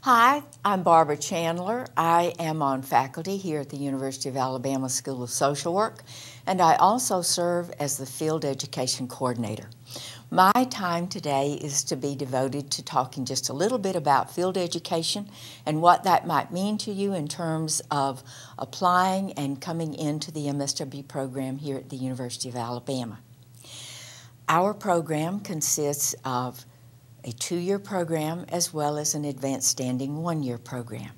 Hi, I'm Barbara Chandler. I am on faculty here at the University of Alabama School of Social Work, and I also serve as the Field Education Coordinator. My time today is to be devoted to talking just a little bit about field education and what that might mean to you in terms of applying and coming into the MSW program here at the University of Alabama. Our program consists of a 2-year program as well as an advanced standing 1-year program.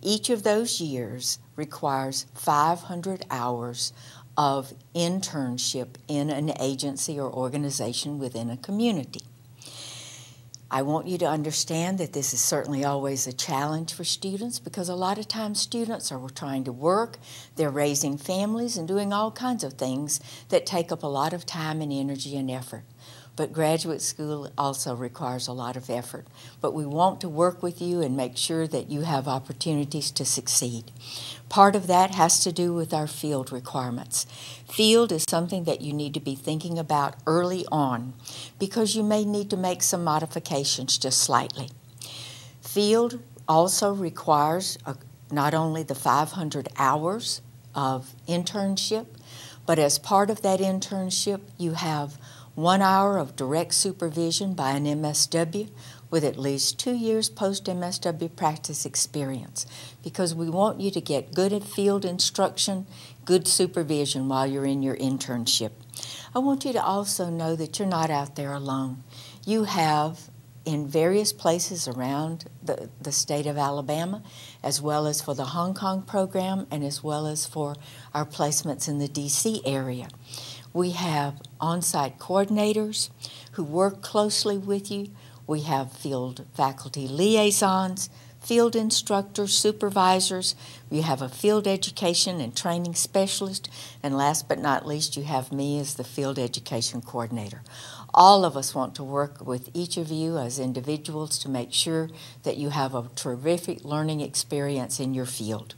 Each of those years requires 500 hours of internship in an agency or organization within a community. I want you to understand that this is certainly always a challenge for students because a lot of times students are trying to work, they're raising families and doing all kinds of things that take up a lot of time and energy and effort. But graduate school also requires a lot of effort. But we want to work with you and make sure that you have opportunities to succeed. Part of that has to do with our field requirements. Field is something that you need to be thinking about early on because you may need to make some modifications just slightly. Field also requires not only the 500 hours of internship, but as part of that internship, you have 1 hour of direct supervision by an MSW with at least 2 years post-MSW practice experience because we want you to get good at field instruction, good supervision while you're in your internship. I want you to also know that you're not out there alone. You have in various places around the state of Alabama, as well as for the Hong Kong program and as well as for our placements in the DC area. We have on-site coordinators who work closely with you. We have field faculty liaisons, field instructors, supervisors. We have a field education and training specialist. And last but not least, you have me as the field education coordinator. All of us want to work with each of you as individuals to make sure that you have a terrific learning experience in your field.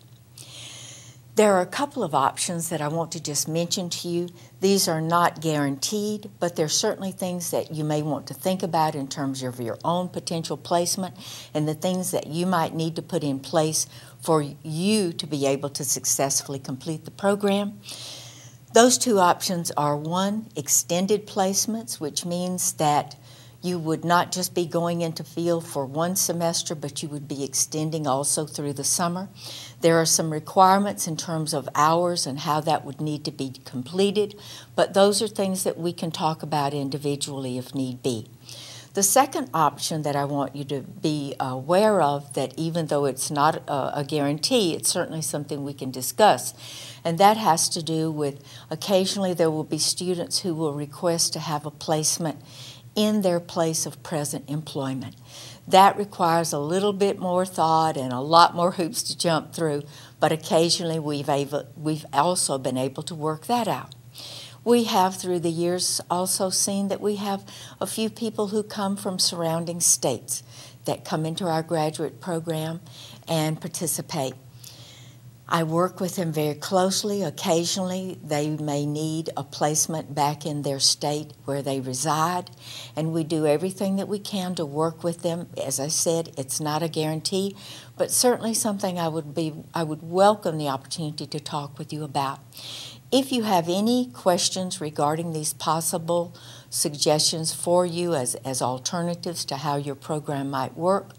There are a couple of options that I want to just mention to you. These are not guaranteed, but they're certainly things that you may want to think about in terms of your own potential placement and the things that you might need to put in place for you to be able to successfully complete the program. Those two options are one, extended placements, which means that you would not just be going into field for one semester, but you would be extending also through the summer. There are some requirements in terms of hours and how that would need to be completed, but those are things that we can talk about individually if need be. The second option that I want you to be aware of, that even though it's not a guarantee, it's certainly something we can discuss, and that has to do with occasionally there will be students who will request to have a placement in their place of present employment. That requires a little bit more thought and a lot more hoops to jump through, but occasionally we've also been able to work that out. We have through the years also seen that we have a few people who come from surrounding states that come into our graduate program and participate. I work with them very closely. Occasionally, they may need a placement back in their state where they reside, and we do everything that we can to work with them. As I said, it's not a guarantee, but certainly something I would welcome the opportunity to talk with you about. If you have any questions regarding these possible suggestions for you as alternatives to how your program might work,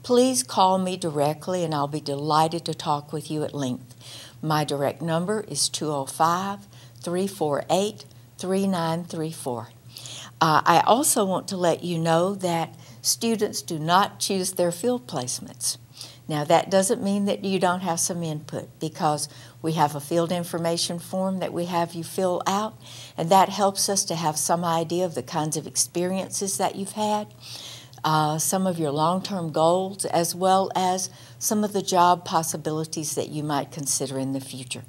please call me directly and I'll be delighted to talk with you at length. My direct number is 205-348-3934. I also want to let you know that students do not choose their field placements. Now that doesn't mean that you don't have some input because we have a field information form that we have you fill out, and that helps us to have some idea of the kinds of experiences that you've had. Some of your long-term goals, as well as some of the job possibilities that you might consider in the future.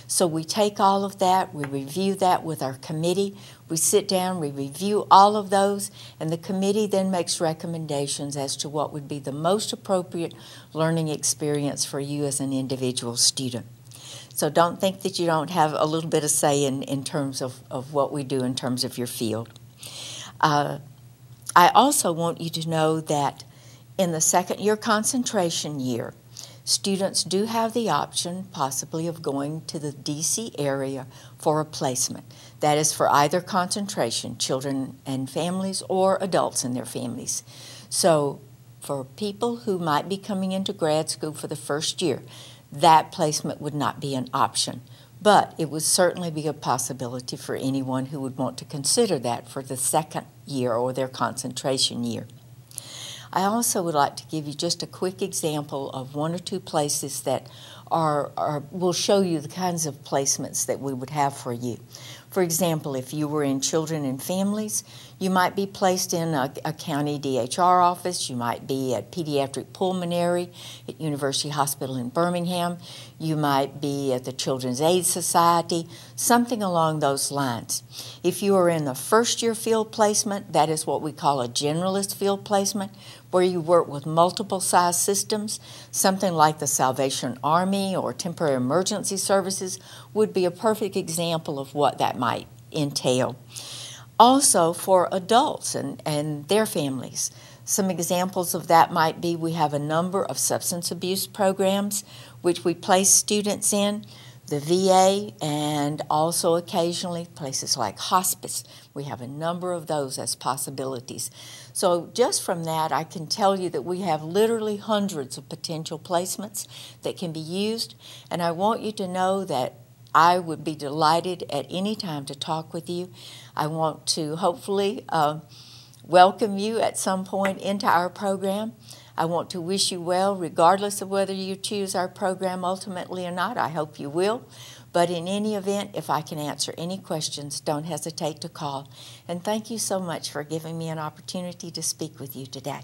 So we take all of that, we review that with our committee, we sit down, we review all of those, and the committee then makes recommendations as to what would be the most appropriate learning experience for you as an individual student. So don't think that you don't have a little bit of say in terms of what we do in terms of your field. I also want you to know that In the second year concentration year, students do have the option possibly of going to the DC area for a placement. That is for either concentration, children and families, or adults and their families. So for people who might be coming into grad school for the first year, that placement would not be an option. But it would certainly be a possibility for anyone who would want to consider that for the second year or their concentration year. I also would like to give you just a quick example of one or two places that will show you the kinds of placements that we would have for you. For example, if you were in children and families, you might be placed in a county DHR office, you might be at pediatric pulmonary at University Hospital in Birmingham, you might be at the Children's Aid Society, something along those lines. If you are in the first year field placement, that is what we call a generalist field placement, where you work with multiple size systems. Something like the Salvation Army or Temporary Emergency Services would be a perfect example of what that might entail. Also for adults and their families, some examples of that might be we have a number of substance abuse programs which we place students in, the VA, and also occasionally places like hospice. We have a number of those as possibilities. So just from that, I can tell you that we have literally hundreds of potential placements that can be used, and I want you to know that I would be delighted at any time to talk with you. I want to hopefully welcome you at some point into our program. I want to wish you well, regardless of whether you choose our program ultimately or not. I hope you will. But in any event, if I can answer any questions, don't hesitate to call. And thank you so much for giving me an opportunity to speak with you today.